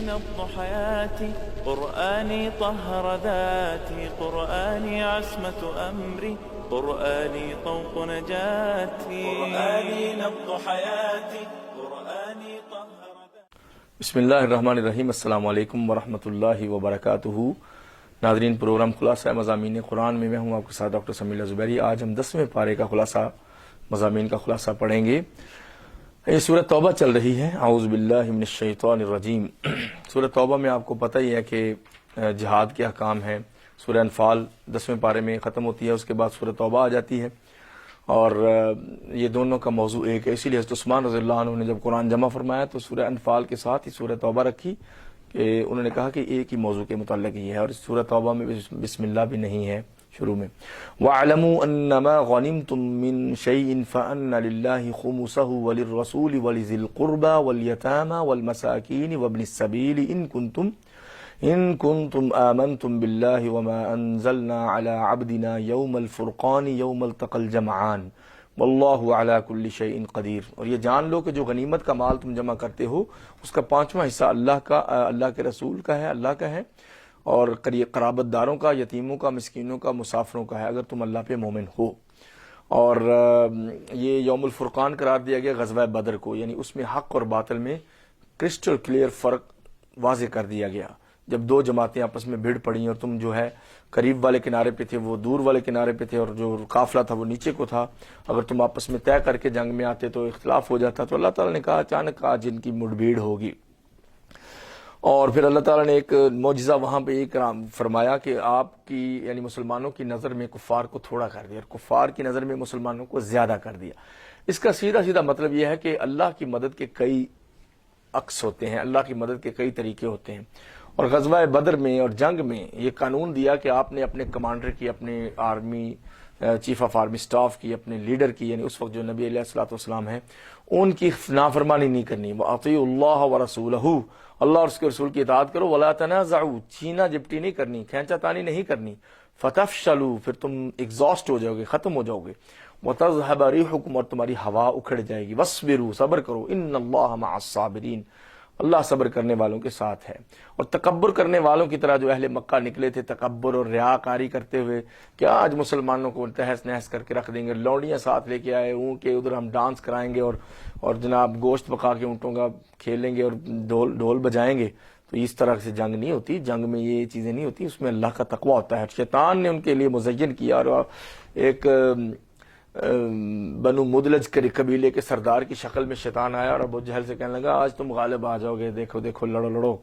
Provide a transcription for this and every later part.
نبض حياتي، قرآني طهر ذاتي، قرآني عصمة أمري، قرآني طوق نجاتي، قرآني نبض حياتي، قرآني طهر ذاتي۔ بسم اللہ الرحمن الرحیم۔ السلام علیکم ورحمۃ اللہ وبرکاتہ۔ ناظرین، پروگرام خلاصہ مضامین قرآن میں میں ہوں آپ کے ساتھ ڈاکٹر سمیع زبیری۔ آج ہم 10ویں پارے کا خلاصہ، مضامین کا خلاصہ پڑھیں گے۔ یہ سورۃ توبہ چل رہی ہے۔ اعوذ باللہ من الشیطان الرجیم۔ سورۃ توبہ میں آپ کو پتہ ہی ہے کہ جہاد کے احکام ہیں۔ سورہ انفال 10ویں پارے میں ختم ہوتی ہے، اس کے بعد سورۃ توبہ آ جاتی ہے، اور یہ دونوں کا موضوع ایک ہے۔ اسی لیے حضرت عثمان رضی اللہ عنہ نے جب قرآن جمع فرمایا تو سورہ انفال کے ساتھ ہی سورۃ توبہ رکھی، کہ انہوں نے کہا کہ ایک ہی موضوع کے متعلق ہی ہے، اور سورۃ توبہ میں بسم اللہ بھی نہیں ہے شروع میں۔ وَاعْلَمُوا أَنَّمَا غَنِمْتُم مِّن شَيْءٍ فَأَنَّ لِلَّهِ خُمُسَهُ وَلِلرَّسُولِ وَلِذِي الْقُرْبَى وَالْيَتَامَى وَالْمَسَاكِينِ وَابْنِ السَّبِيلِ إِن كُنتُمْ آمَنتُم بِاللَّهِ وَمَا أَنزَلْنَا عَلَى عَبْدِنَا يَوْمَ الْفُرْقَانِ يَوْمَ الْتَقَى الْجَمْعَانِ وَاللَّهُ عَلَى كُلِّ شَيْءٍ قَدِيرٌ۔ اور یہ جان لو کہ جو غنیمت کا مال تم جمع کرتے ہو اس کا 5واں حصہ اللہ کے رسول کا ہے، اللہ کا ہے، اور قرابت داروں کا، یتیموں کا، مسکینوں کا، مسافروں کا ہے، اگر تم اللہ پہ مومن ہو۔ اور یہ یوم الفرقان قرار دیا گیا غزوہ بدر کو، یعنی اس میں حق اور باطل میں کرسٹل کلیئر فرق واضح کر دیا گیا۔ جب دو جماعتیں آپس میں بھیڑ پڑیں اور تم جو ہے قریب والے کنارے پہ تھے، وہ دور والے کنارے پہ تھے، اور جو قافلہ تھا وہ نیچے کو تھا، اگر تم آپس میں طے کر کے جنگ میں آتے تو اختلاف ہو جاتا، تو اللہ تعالیٰ نے کہا اچانک آج ان کی مڑ بھیڑ ہوگی۔ اور پھر اللہ تعالیٰ نے ایک معجزہ وہاں پہ ایک فرمایا کہ آپ کی یعنی مسلمانوں کی نظر میں کفار کو تھوڑا کر دیا، اور کفار کی نظر میں مسلمانوں کو زیادہ کر دیا۔ اس کا سیدھا سیدھا مطلب یہ ہے کہ اللہ کی مدد کے کئی عکس ہوتے ہیں، اللہ کی مدد کے کئی طریقے ہوتے ہیں۔ اور غزوہ بدر میں اور جنگ میں یہ قانون دیا کہ آپ نے اپنے کمانڈر کی، اپنے army chief of army staff کی، اپنے لیڈر کی، یعنی اس وقت جو نبی علیہ الصلوۃ والسلام ہیں، ان کی نافرمانی نہیں کرنی۔ وَأَطِيعُوا اللَّهَ وَرَسُولَهُ، اللہ اور اس کے رسول کی اطاعت کرو۔ وَلَا تَنَازَعُوا، چھینا جھپٹی نہیں کرنی، کھینچا تانی نہیں کرنی۔ فَتَفْشَلُوا، پھر تم ایگزاسٹ ہو جاؤ گے، ختم ہو جاؤ گے۔ وَتَذْهَبَ رِيحُكُمْ، اور تمہاری ہوا اکھڑ جائے گی۔ وَاصْبِرُوا، صبر کرو۔ إِنَّ اللَّهَ مَعَ الصَّابِرِينَ، اللہ صبر کرنے والوں کے ساتھ ہے۔ اور تکبر کرنے والوں کی طرح جو اہل مکہ نکلے تھے تکبر اور ریاکاری کرتے ہوئے کہ آج مسلمانوں کو تہس نہس کر کے رکھ دیں گے، لوڑیاں ساتھ لے کے آئے ہوں کہ ادھر ہم ڈانس کرائیں گے اور جناب گوشت پکا کے اونٹوں کا کھیلیں گے اور ڈھول بجائیں گے، تو اس طرح سے جنگ نہیں ہوتی۔ جنگ میں یہ چیزیں نہیں ہوتی، اس میں اللہ کا تقویٰ ہوتا ہے۔ شیطان نے ان کے لیے مزین کیا، اور ایک بنو مدلج کے قبیلے کے سردار کی شکل میں شیطان آیا اور ابو جہل سے کہنے لگا آج تم غالب آ جاؤ گے، دیکھو دیکھو، لڑو لڑو۔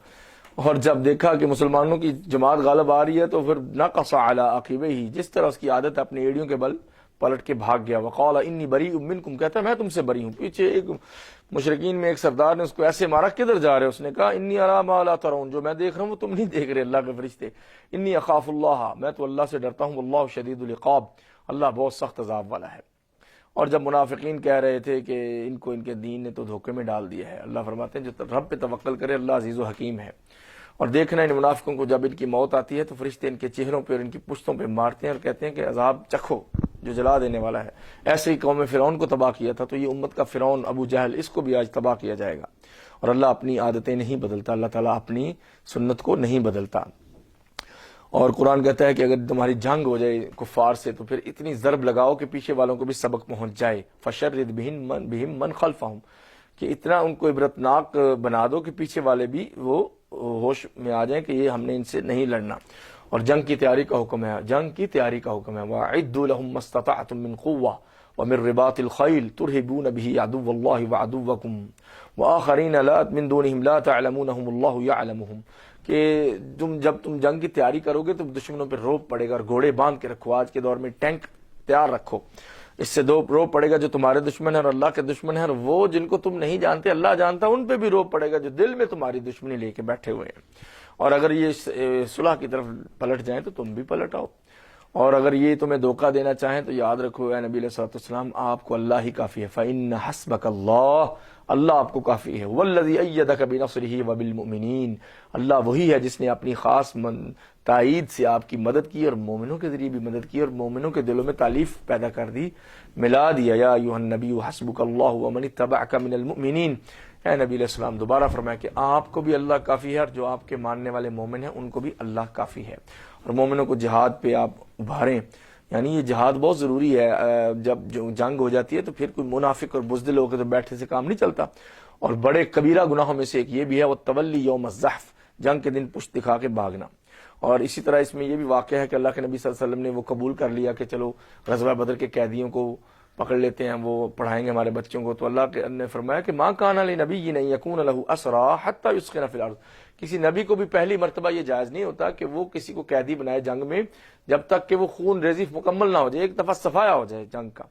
اور جب دیکھا کہ مسلمانوں کی جماعت غالب آ رہی ہے تو پھر نقص علی عقبیہ، جس طرح اس کی عادت ہے اپنی ایڑیوں کے بل پلٹ کے بھاگ گیا۔ وقال انی بریء منکم، کہتا ہے میں تم سے بری ہوں۔ پیچھے ایک مشرکین میں ایک سردار نے اس کو ایسے مارا، کدھر جا رہے؟ اس نے کہا انی اری ما لا ترون، جو میں دیکھ رہا ہوں وہ تم نہیں دیکھ رہے اللہ کے فرشتے۔ انی اخاف اللہ، میں تو اللہ سے ڈرتا ہوں۔ واللہ شدید العقاب، اللہ بہت سخت عذاب والا ہے۔ اور جب منافقین کہہ رہے تھے کہ ان کو ان کے دین نے تو دھوکے میں ڈال دیا ہے، اللہ فرماتے ہیں جو رب پہ توکل کرے اللہ عزیز و حکیم ہے۔ اور دیکھنا ان منافقوں کو جب ان کی موت آتی ہے تو فرشتے ان کے چہروں پہ اور ان کی پشتوں پہ مارتے ہیں اور کہتے ہیں کہ عذاب چکھو جو جلا دینے والا ہے۔ ایسے ہی قوم فرعون کو تباہ کیا تھا، تو یہ امت کا فرعون ابو جہل، اس کو بھی آج تباہ کیا جائے گا۔ اور اللہ اپنی عادتیں نہیں بدلتا، اللہ تعالیٰ اپنی سنت کو نہیں بدلتا۔ اور قرآن کہتا ہے کہ اگر تمہاری جنگ ہو جائے کفار سے تو پھر اتنی ضرب لگاؤ کہ پیچھے والوں کو بھی سبق پہنچ جائے۔ فشرد بہم من خلفہم، کہ اتنا ان کو عبرتناک بنا دو کہ پیچھے والے بھی وہ ہوش میں آ جائیں کہ یہ ہم نے ان سے نہیں لڑنا۔ اور جنگ کی تیاری کا حکم ہے، جنگ کی تیاری کا حکم ہے۔ وَأَعِدُّوا لَهُم مَّا اسْتَطَعْتُم مِّن قُوَّةٍ وَمِن رِّبَاطِ الْخَيْلِ تُرْهِبُونَ بِهِ عَدُوَّ اللَّهِ وَعَدُوَّكُمْ وَآخَرِينَ مِن دُونِهِمْ لَا تَعْلَمُونَهُمُ اللَّهُ يَعْلَمُهُمْ، کہ جب تم جنگ کی تیاری کرو گے تو دشمنوں پہ روب پڑے گا، اور گھوڑے باندھ کے رکھو۔ آج کے دور میں ٹینک تیار رکھو، اس سے روب پڑے گا جو تمہارے دشمن ہیں اور اللہ کے دشمن ہیں، اور وہ جن کو تم نہیں جانتے اللہ جانتا، ان پہ بھی روب پڑے گا جو دل میں تمہاری دشمنی لے کے بیٹھے ہوئے ہیں۔ اور اگر یہ صلح کی طرف پلٹ جائیں تو تم بھی پلٹ آؤ۔ اور اگر یہ تمہیں دھوکہ دینا چاہیں تو یاد رکھو اے نبی علیہ الصلوۃ والسلام، آپ کو اللہ ہی کافی ہے۔ فَإِنَّ حَسْبَكَ اللَّهُ، اللہ آپ کو کافی ہے۔ وَالَّذِي أَيَّدَكَ بِنَصْرِهِ وَبِالْمُؤْمِنِينَ، اللہ وہی ہے جس نے اپنی خاص تائید سے آپ کی مدد کی اور مومنوں کے ذریعے بھی مدد کی، اور مومنوں کے دلوں میں تالیف پیدا کر دی، ملا دیا۔ یا ایھا النبی حسبک اللہ ومن اتبعک من المؤمنین، اے نبی علیہ السلام دوبارہ فرمایا کہ آپ کو بھی اللہ کافی ہے، اور جو آپ کے ماننے والے مومن ہیں ان کو بھی اللہ کافی ہے، اور مومنوں کو جہاد پہ آپ ابھاریں۔ یعنی یہ جہاد بہت ضروری ہے، جب جو جنگ ہو جاتی ہے تو پھر کوئی منافق اور بزدل ہو کے تو بیٹھے سے کام نہیں چلتا، اور بڑے کبیرہ گناہوں میں سے ایک یہ بھی ہے وہ تولی یوم الزحف، جنگ کے دن پشت دکھا کے بھاگنا۔ اور اسی طرح اس میں یہ بھی واقعہ ہے کہ اللہ کے نبی صلی اللہ علیہ وسلم نے وہ قبول کر لیا کہ چلو غزوہ بدر کے قیدیوں کو پکڑ لیتے ہیں، وہ پڑھائیں گے ہمارے بچوں کو، تو اللہ نے فرمایا کہ ما کان لنبی ان یکون له اسرى حتى يسخن في الارض، کسی نبی کو بھی پہلی مرتبہ یہ جائز نہیں ہوتا کہ وہ کسی کو قیدی بنائے جنگ میں جب تک کہ وہ خون ریزی مکمل نہ ہو جائے، ایک دفعہ صفایا ہو جائے جنگ کا۔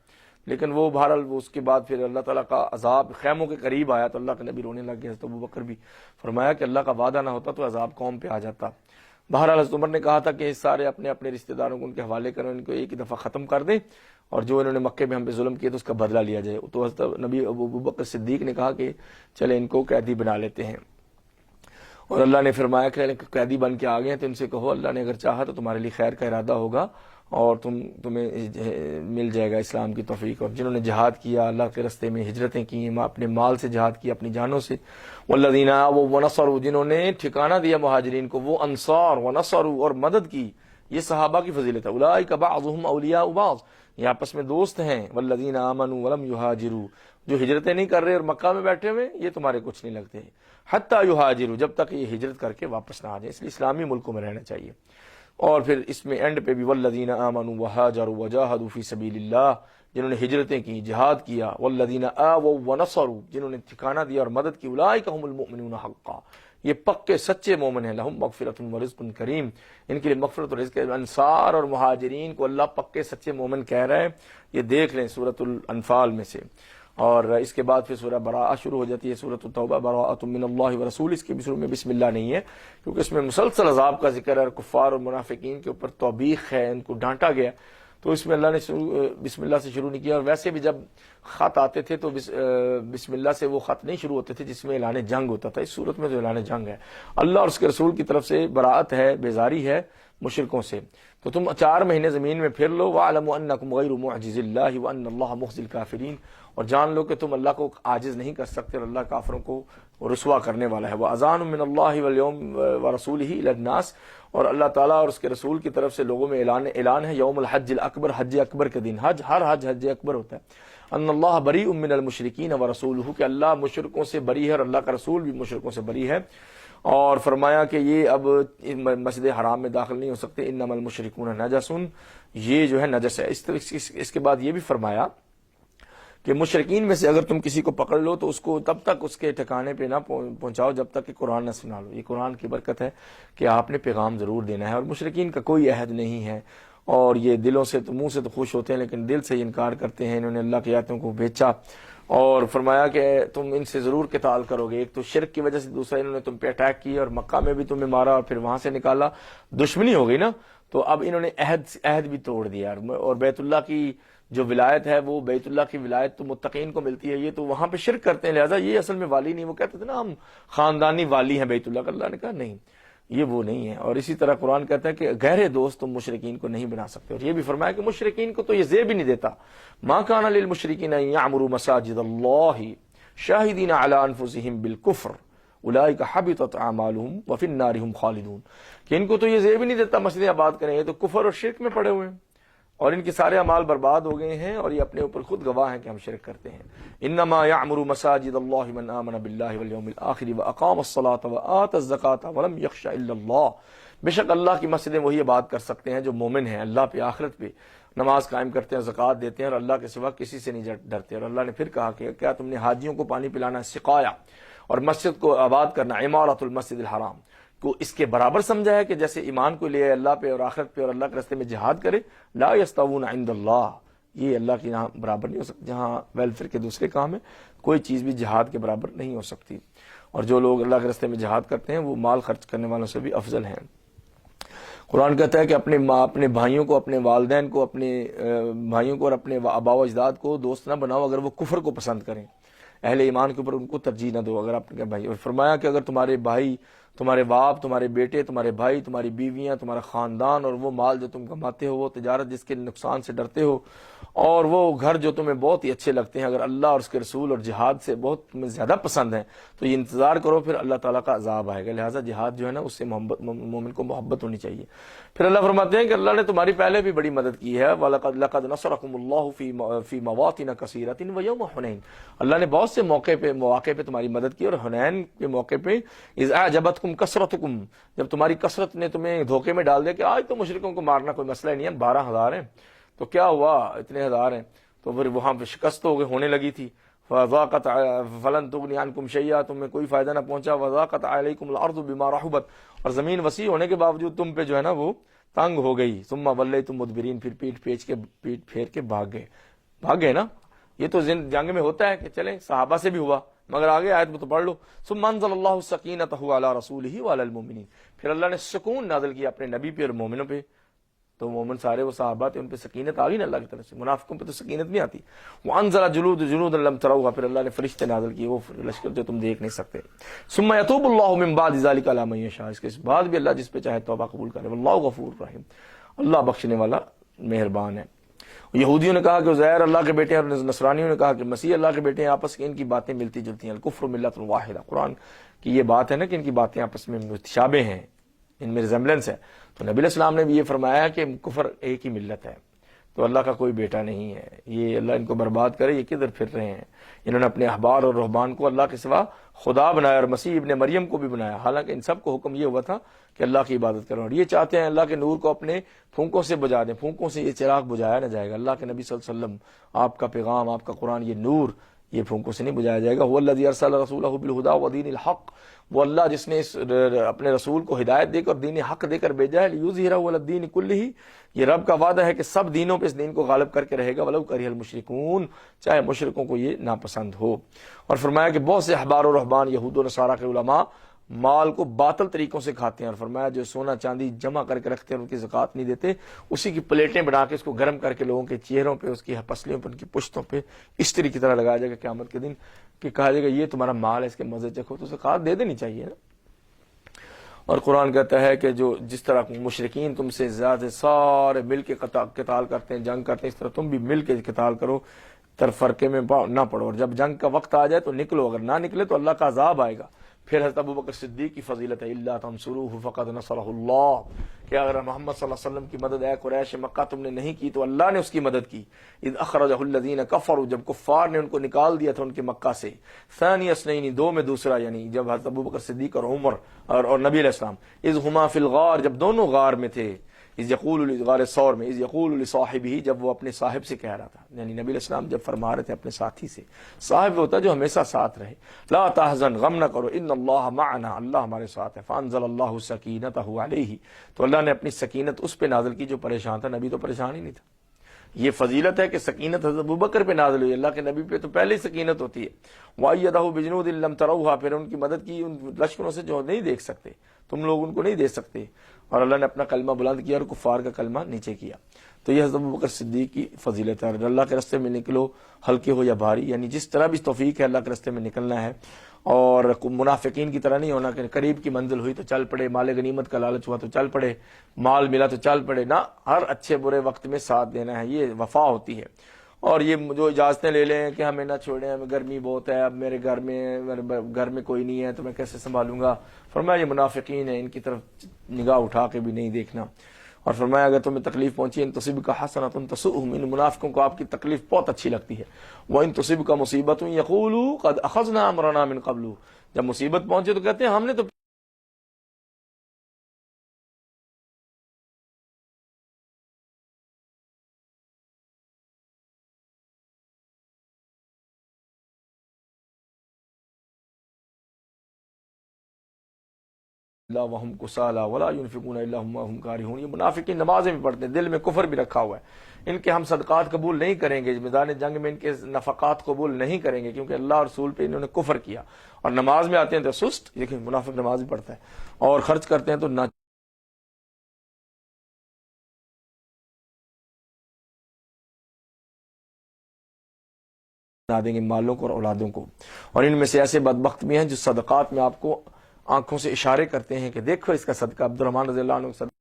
لیکن وہ بہرحال وہ اس کے بعد پھر اللہ تعالیٰ کا عذاب خیموں کے قریب آیا تو اللہ کے نبی رونے لگ گئے، حضرت ابوبکر بھی فرمایا کہ اللہ کا وعدہ نہ ہوتا تو عذاب قوم پہ آ جاتا۔ بہرحال حضرت عمر نے کہا تھا کہ سارے اپنے اپنے رشتہ داروں کو ان کے حوالے کریں، ان کو ایک ہی دفعہ ختم کر دیں، اور جو انہوں نے مکے میں ہم پہ ظلم کیے تو اس کا بدلہ لیا جائے۔ تو حضرت نبی ابوبکر صدیق نے کہا کہ چلے ان کو قیدی بنا لیتے ہیں، اور اللہ نے فرمایا کہ قیدی بن کے آ گئے ہیں تو ان سے کہو اللہ نے اگر چاہا تو تمہارے لیے خیر کا ارادہ ہوگا اور تمہیں مل جائے گا اسلام کی توفیق۔ اور جنہوں نے جہاد کیا، اللہ کے رستے میں ہجرتیں کی، اپنے مال سے جہاد کیا، اپنی جانوں سے، والذین آووا ونصروا، جنہوں نے ٹھکانہ دیا مہاجرین کو، وہ انصار ونصروا اور مدد کی، یہ صحابہ کی فضیلت ہے۔ اولئک بعضهم اولیاء بعض، یہ آپس میں دوست ہیں۔ والذین آمنوا ولم یہاجروا، جو ہجرتیں نہیں کر رہے اور مکہ میں بیٹھے ہوئے یہ تمہارے کچھ نہیں لگتے، حتی یہاجروا، جب تک یہ ہجرت کر کے واپس نہ آ جائیں، اس لیے اسلامی ملکوں میں رہنا چاہیے۔ اور پھر اس میں اینڈ پہ بھی والذین آمنوا وہاجروا وجاہدوا فی سبیل اللہ، جنہوں نے ہجرتیں کی، جہاد کیا، والذین آووا ونصروا، جنہوں نے ٹھکانہ دیا اور مدد کی، اولئک هم المؤمنون حقا، یہ پکے سچے مومن ہیں، لہم مغفرۃ ورزق کریم، ان کے لیے مغفرت اور رزق۔ انصار اور مہاجرین کو اللہ پکے سچے مومن کہہ رہا ہے، یہ دیکھ لیں سورۃ الانفال میں سے۔ اور اس کے بعد پھر سورہ براءہ شروع ہو جاتی ہے، سورۃ التوبہ، براءۃ من اللہ ورسول، اس کے بھی شروع میں بسم اللہ نہیں ہے کیونکہ اس میں مسلسل عذاب کا ذکر ہے اور کفار اور منافقین کے اوپر توبیخ ہے، ان کو ڈانٹا گیا، تو اس میں اللہ نے بسم اللہ سے شروع نہیں کیا۔ اور ویسے بھی جب خط آتے تھے تو بسم اللہ سے وہ خط نہیں شروع ہوتے تھے جس میں اعلان جنگ ہوتا تھا، اس صورت میں تو اعلان جنگ ہے، اللہ اور اس کے رسول کی طرف سے براءت ہے، بیزاری ہے مشرکوں سے۔ تو تم 4 مہینے زمین میں پھر لو، وَاعْلَمُوا أَنَّكُمْ غَيْرُ مُعْجِزِ اللَّهِ وَأَنَّ اللَّهَ مُخْزِي الْكَافِرِينَ، اور جان لو کہ تم اللہ کو عاجز نہیں کر سکتے اور اللہ کافروں کو رسوا کرنے والا ہے۔ وَأَذَانٌ مِّنَ اللَّهِ وَالْيَوْمِ وَرَسُولِهِ إِلَى النَّاسِ، اور اللہ تعالیٰ اور اس کے رسول کی طرف سے لوگوں میں اعلان ہے، یوم الحج الاکبر، حج اکبر کے دن، ہر حج اکبر ہوتا ہے، ان اللہ بریء من المشرکین ورسولہ، کہ اللہ مشرکوں سے بری ہے اور اللہ کا رسول بھی مشرکوں سے بری ہے۔ اور فرمایا کہ یہ اب مسجد حرام میں داخل نہیں ہو سکتے، انما المشرکون نجس، یہ جو ہے نجس ہے۔ اس کے بعد یہ بھی فرمایا کہ مشرکین میں سے اگر تم کسی کو پکڑ لو تو اس کو تب تک اس کے ٹھکانے پہ نہ پہنچاؤ جب تک کہ قرآن نہ سنا لو۔ یہ قرآن کی برکت ہے کہ آپ نے پیغام ضرور دینا ہے، اور مشرکین کا کوئی عہد نہیں ہے، اور یہ دلوں سے تو منہ سے تو خوش ہوتے ہیں لیکن دل سے انکار کرتے ہیں، انہوں نے اللہ کی آیتوں کو بیچا۔ اور فرمایا کہ تم ان سے ضرور قتال کرو گے، ایک تو شرک کی وجہ سے، دوسرا انہوں نے تم پہ اٹیک کیا اور مکہ میں بھی تمہیں مارا اور پھر وہاں سے نکالا، دشمنی ہو گئی نا، تو اب انہوں نے عہد بھی توڑ دیا۔ اور بیت اللہ کی جو ولایت ہے، وہ بیت اللہ کی ولایت تو متقین کو ملتی ہے، یہ تو وہاں پہ شرک کرتے ہیں، لہٰذا یہ اصل میں والی نہیں۔ وہ کہتے تھے نا ہم خاندانی والی ہیں بیت اللہ کا، اللہ نے کہا نہیں، یہ وہ نہیں ہے۔ اور اسی طرح قرآن کہتا ہے کہ گہرے دوست تم مشرکین کو نہیں بنا سکتے، اور یہ بھی فرمایا کہ مشرکین کو تو یہ زیب بھی نہیں دیتا، ما کان للمشرکین ان یعمروا مساجد اللہ شاہدین علی انفسہم بالکفر اولئک حبطت اعمالہم وفی النار ہم خالدون، کہ ان کو تو یہ زیب ہی نہیں دیتا مسجدیں آباد کریں، یہ تو کفر اور شرک میں پڑے ہوئے ہیں اور ان کے سارے اعمال برباد ہو گئے ہیں، اور یہ اپنے اوپر خود گواہ ہیں کہ ہم شرک کرتے ہیں۔ انما یعمر مساجد اللہ من آمن باللہ والیوم الآخر واقام الصلاۃ وآت الزکاۃ ولم یخش الا اللہ، بے شک اللہ کی مسجدیں وہی آباد کر سکتے ہیں جو مومن ہیں، اللہ پہ، آخرت پہ، نماز قائم کرتے ہیں، زکوٰۃ دیتے ہیں اور اللہ کے سوا کسی سے نہیں ڈرتے۔ اور اللہ نے پھر کہا کہ کیا تم نے حاجیوں کو پانی پلانا، سقایا، اور مسجد کو آباد کرنا، عمارۃ المسجد الحرام کو اس کے برابر سمجھا ہے کہ جیسے ایمان کو لے آئے اللہ پہ اور آخرت پہ اور اللہ کے راستے میں جہاد کرے، لا یستوون عند اللہ، یہ اللہ کے یہاں برابر نہیں ہو سکتا، جہاں ویلفیئر کے دوسرے کام ہے کوئی چیز بھی جہاد کے برابر نہیں ہو سکتی، اور جو لوگ اللہ کے راستے میں جہاد کرتے ہیں وہ مال خرچ کرنے والوں سے بھی افضل ہیں۔ قرآن کہتا ہے کہ اپنے بھائیوں کو، اپنے والدین کو، اپنے بھائیوں کو اور اپنے آبا و اجداد کو دوست نہ بناؤ اگر وہ کفر کو پسند کریں، اہل ایمان کے اوپر ان کو ترجیح نہ دو اگر آپ کے بھائی۔ اور فرمایا کہ اگر تمہارے بھائی تمہارے باپ، تمہارے بیٹے، تمہارے بھائی، تمہاری بیویاں، تمہارا خاندان، اور وہ مال جو تم کماتے ہو، وہ تجارت جس کے نقصان سے ڈرتے ہو، اور وہ گھر جو تمہیں بہت ہی اچھے لگتے ہیں، اگر اللہ اور اس کے رسول اور جہاد سے بہت تمہیں زیادہ پسند ہیں تو یہ انتظار کرو، پھر اللہ تعالیٰ کا عذاب آئے گا۔ لہٰذا جہاد جو ہے نا اس سے مومن کو محبت ہونی چاہیے۔ پھر اللہ فرماتے ہیں کہ اللہ نے تمہاری پہلے بھی بڑی مدد کی ہے، وَلَقَدْ نَصَرَكُمُ اللَّهُ فِي مَوَاطِنَ كَثِيرَةٍ وَيَوْمَ حُنَيْنٍ، اللہ نے بہت سے مواقع پہ تمہاری مدد کی، اور حنین کے موقع پہ اِذْ أَعْجَبَتْكُمْ كَثْرَتُكُمْ، جب تمہاری کثرت نے تمہیں دھوکے میں ڈال دیا کہ آج تو مشرکوں کو مارنا کوئی مسئلہ نہیں ہے، 12,000 ہیں تو کیا ہوا، اتنے ہزار ہیں، تو پھر وہاں پہ شکست ہونے لگی تھی۔ فَضَاقَتْ فَلَن تُغْنِ عَنْكُمْ شَيْئًا، تمہیں کوئی فائدہ نہ پہنچا، وَضَاقَتْ عَلَيْكُمُ الْأَرْضُ بِمَا رَحُبَتْ، اور زمین وسیع ہونے کے باوجود تم پہ جو ہے نا وہ تنگ ہو گئی، ثُمَّ وَلَّيْتُم مُدْبِرِينَ، پھر پیٹ پھیر کے بھاگ گئے نا۔ یہ تو جنگ میں ہوتا ہے کہ چلیں، صحابہ سے بھی ہوا، مگر آگے آیت میں تو پڑھ لو، ثُمَّ أَنزَلَ اللَّهُ سَكِينَتَهُ عَلَى رَسُولِهِ وَعَلَى الْمُؤْمِنِينَ، پھر اللہ نے سکون نازل کیا اپنے نبی پہ اور مومنوں پہ۔ تو مومن سارے وہ صحابہ تھے، ان پہ سکینت آ گئی نا اللہ کی طرف سے، منافقوں پہ تو سکینت نہیں آتی۔ وَأَنزَلَ جُنُودًا لَمْ تَرَوْهَا، پھر اللہ نے فرشتے نازل کیے، وہ لشکر جو تم دیکھ نہیں سکتے۔ ثُمَّ يَتُوبُ اللَّهُ مِن بَعْدِ ذَلِكَ عَلَىٰ مَن يَشَاءُ، اس کے بعد بھی اللہ جس پہ چاہے توبہ قبول کرے، وَاللَّهُ غَفُورٌ رَحِيمٌ، اللہ بخشنے والا مہربان ہے۔ یہودیوں نے کہا کہ عزیر اللہ کے بیٹے ہیں، اور نصرانیوں نے کہا کہ مسیح اللہ کے بیٹے ہیں، آپس کی ان کی باتیں ملتی جلتی ہیں، الکفر ملت واحدہ، قرآن کی یہ بات ہے نا کہ ان کی باتیں آپس میں متشابہ ہیں، ان میں ریزمبلنس ہے۔ تو نبی علیہ السلام نے بھی یہ فرمایا کہ کفر ایک ہی ملت ہے، تو اللہ کا کوئی بیٹا نہیں ہے، یہ اللہ ان کو برباد کرے، یہ کدھر پھر رہے ہیں، انہوں نے اپنے احبار اور رہبان کو اللہ کے سوا خدا بنایا، اور مسیح ابن مریم کو بھی بنایا، حالانکہ ان سب کو حکم یہ ہوا تھا کہ اللہ کی عبادت کرو، اور یہ چاہتے ہیں اللہ کے نور کو اپنے پھونکوں سے بجھا دیں، پھونکوں سے یہ چراغ بجھایا نہ جائے گا۔ اللہ کے نبی صلی اللہ علیہ وسلم، آپ کا پیغام، آپ کا قرآن، یہ نور، یہ پھونکوں سے نہیں بجھایا جائے گا۔ هو الذی ارسل رسولہ بالہدی ودین الحق، وہ اللہ جس نے اپنے رسول کو ہدایت دے کر دین حق دے کر بھیجا ہے، لیظہرہ علی الدین کلہ، یہ رب کا وعدہ ہے کہ سب دینوں پہ اس دین کو غالب کر کے رہے گا، ولو کرہ المشرکون، چاہے مشرکوں کو یہ ناپسند ہو۔ اور فرمایا کہ بہت سے احبار و رہبان، یہود و نصارہ کے علماء مال کو باطل طریقوں سے کھاتے ہیں، اور فرمایا جو سونا چاندی جمع کر کے رکھتے ہیں ان کی زکوٰۃ نہیں دیتے، اسی کی پلیٹیں بنا کے اس کو گرم کر کے لوگوں کے چہروں پہ، اس کی پسلیوں پہ، ان کی پشتوں پہ استری کی طرح لگایا جائے گا قیامت کے دن، کہ کہا جائے گا یہ تمہارا مال ہے، اس کے مزے چکھو، تو زکوٰۃ دے دینی چاہیے نا۔ اور قرآن کہتا ہے کہ جو جس طرح مشرکین تم سے زیادہ سارے مل کے قتال کرتے ہیں، جنگ کرتے ہیں، اس طرح تم بھی مل کے قتال کرو، فرقے میں نہ پڑو، اور جب جنگ کا وقت آ جائے تو نکلو، اگر نہ نکلے تو اللہ کا عذاب آئے گا۔ پھر حضرت ابوبکر صدیق کی فضیلت ہے، الا تنصروہ فقد نصرہ اللہ، کہ اگر محمد صلی اللہ علیہ وسلم کی مدد اے قریش مکہ تم نے نہیں کی تو اللہ نے اس کی مدد کی۔ اذ اخرجہ الذین کفروا، جب کفار نے ان کو نکال دیا تھا ان کے مکہ سے، ثانی اثنین، دو میں دوسرا، یعنی جب حضرت ابوبکر صدیق اور عمر اور نبی علیہ السلام، اذ ہما فی الغار، جب دونوں غار میں تھے، اذ یقول غار ثور میں، اذ یقول لصاحبہ، جب وہ اپنے صاحب سے کہہ رہا تھا، یعنی نبی علیہ السلام جب فرما رہے تھے اپنے ساتھی سے، صاحب ہوتا ہے جو ہمیشہ ساتھ رہے، لا تحزن، غم نہ کرو، ان اللہ معنا، اللہ ہمارے ساتھ ہے، فانزل اللہ سکینتہ علیہ، تو اللہ نے اپنی سکینت اس پہ نازل کی جو پریشان تھا، نبی تو پریشان ہی نہیں تھا۔ یہ فضیلت ہے کہ سکینت حضرت ابوبکر پہ نازل ہوئی، اللہ کے نبی پہ تو پہلے ہی سکینت ہوتی ہے۔ وَأَيَّدَهُ بِجُنُودٍ لَمْ تَرَوْهَا، پھر ان کی مدد کی ان لشکروں سے جو نہیں دیکھ سکتے، تم لوگ ان کو نہیں دیکھ سکتے، اور اللہ نے اپنا کلمہ بلند کیا اور کفار کا کلمہ نیچے کیا۔ تو یہ حضرت ابوبکر صدیق کی فضیلت ہے۔ اللہ کے راستے میں نکلو، ہلکے ہو یا بھاری، یعنی جس طرح بھی توفیق ہے اللہ کے راستے میں نکلنا ہے، اور منافقین کی طرح نہیں ہونا کہ قریب کی منزل ہوئی تو چل پڑے، مال غنیمت کا لالچ ہوا تو چل پڑے، مال ملا تو چل پڑے، نہ، ہر اچھے برے وقت میں ساتھ دینا ہے، یہ وفا ہوتی ہے۔ اور یہ جو اجازتیں لے لیں کہ ہمیں نہ چھوڑیں، ہمیں گرمی بہت ہے، اب میرے گھر میں کوئی نہیں ہے تو میں کیسے سنبھالوں گا، فرمایا یہ منافقین ہیں، ان کی طرف نگاہ اٹھا کے بھی نہیں دیکھنا۔ اور فرمایا اگر تمہیں تکلیف پہنچی، ان تصیبک حسنۃ تسؤہم، ان منافقوں کو آپ کی تکلیف بہت اچھی لگتی ہے، وان تصیبک مصیبۃ یقولوا قد اخذنا امرنا من قبل، جب مصیبت پہنچے تو کہتے ہیں ہم نے تو لا وهم کسالی ولا ينفقون الا هم کارہون، یہ منافقین نمازیں بھی پڑھتے ہیں، دل میں کفر بھی رکھا ہوا ہے، ان کے ہم صدقات قبول نہیں کریں گے، میدان جنگ میں ان کے نفقات قبول نہیں کریں گے، کیونکہ اللہ اور رسول پہ انہوں نے کفر کیا، اور نماز میں آتے ہیں تو سست، لیکن منافق نماز بھی پڑھتا ہے، اور خرچ کرتے ہیں تو نہ دیں گے مالوں کو اور اولادوں کو۔ اور ان میں سے ایسے بدبخت بھی ہیں جو صدقات میں آپ کو آنکھوں سے اشارے کرتے ہیں کہ دیکھو اس کا صدقہ عبد الرحمن رضی اللہ عنہ کا صدقہ.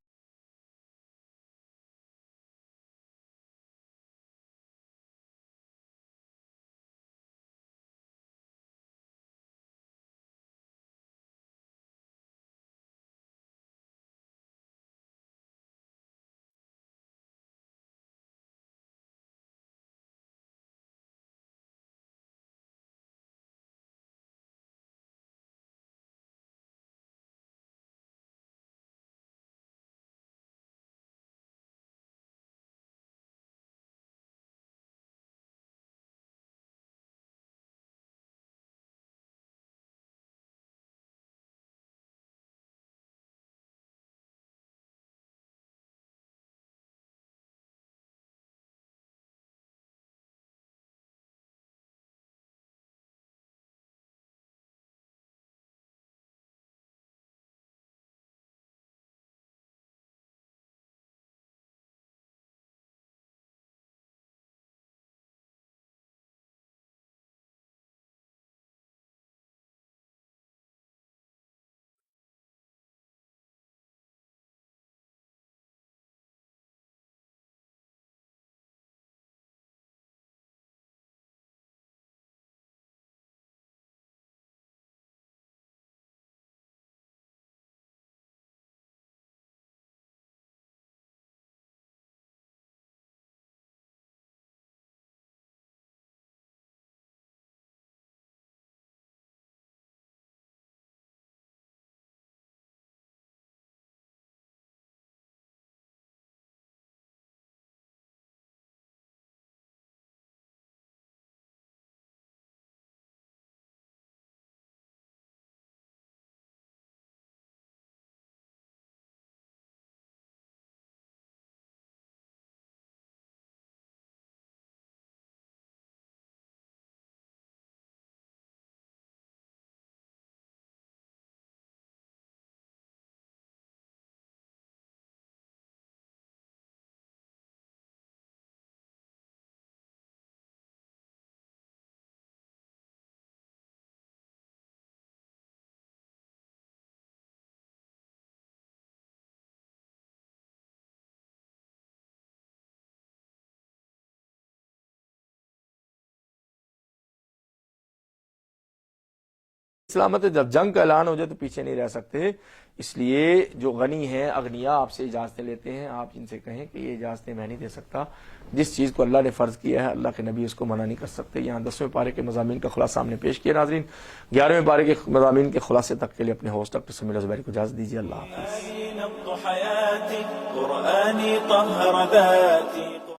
سلامت جب جنگ کا اعلان ہو جائے تو پیچھے نہیں رہ سکتے. اس لیے جو غنی ہیں اغنیا آپ سے اجازتیں لیتے ہیں, آپ ان سے کہیں کہ یہ اجازتیں میں نہیں دے سکتا. جس چیز کو اللہ نے فرض کیا ہے اللہ کے نبی اس کو منع نہیں کر سکتے. یہاں 10ویں پارے کے مضامین کا خلاصہ ہم نے پیش کیا. ناظرین 11ویں پارے کے مضامین کے خلاصے تک کے لیے اپنے ہوسٹ ڈاکٹر سمیع الزبیری کو اجازت دیجیے. اللہ حافظ.